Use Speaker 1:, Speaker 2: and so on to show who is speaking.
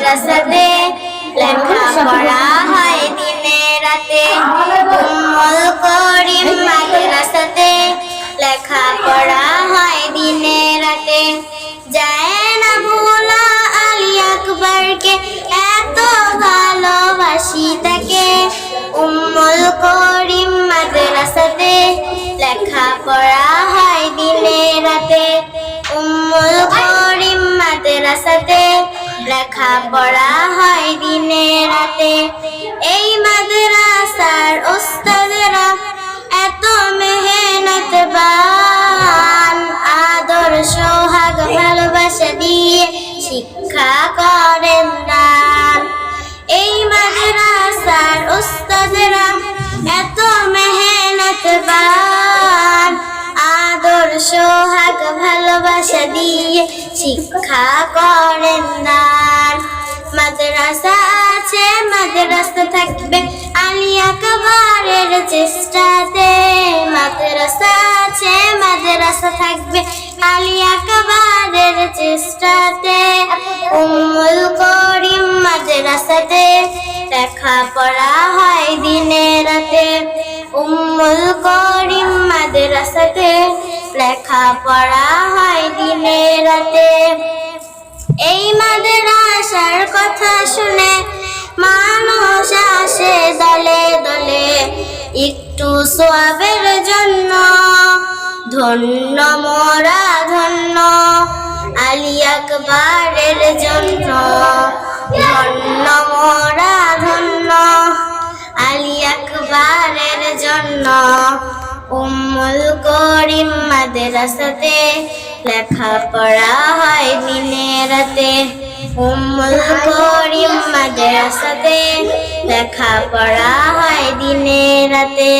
Speaker 1: মাদ্রাসাতে লেখাপড়া হয় দিনে রাতে উম্মুল করিম মাদ্রাসাতে লেখাপড়া হয় দিনে রাতে যায় না ভোলা আলী আকবরকে এত ভালোবাসি তাকে উম্মুল করিম মাদ্রাসাতে লেখাপড়া হয় দিনে রাতে উম্মুল করিম মাদ্রাসাতে লেখাপড়া হয় দিনে রাতে এই মাদ্রাসার উস্তাদরা এত মেহনতবান আদর সোহাগ ভালোবাসা দিয়ে শিক্ষা করেন দান এই মাদ্রাসার উস্তাদরা এত মেহনতবান আদর সোহাগ ভালোবাসা দিয়ে শিক্ষা করেন দান মাদ্রাসা আছে মাদ্রাসা থাকবে আলী আকবরের চেষ্টাতে মাদ্রাসা আছে মাদ্রাসা থাকবে আলী আকবরের চেষ্টাতে উম্মুল করিম মাদ্রাসাতে লেখাপড়া হয় দিনে রাতে উম্মুল করিম মাদ্রাসাতে লেখাপড়া হয় দিনে রাতে এই মাদ্রাসার কথা শুনে মানুষ আসে দলে দলে একটু সোয়াবের জন্য ধন্য মোরা ধন্য আলী আকবরের জন্য ধন্য মোরা ধন্য আলী আকবরের জন্য উম্মুল করিম মাদ্রাসাতে লেখাপড়া হয় দিনে রাতে উম্মুল করিম মাদ্রাসাতে লেখাপড়া হয় দিনে রাতে।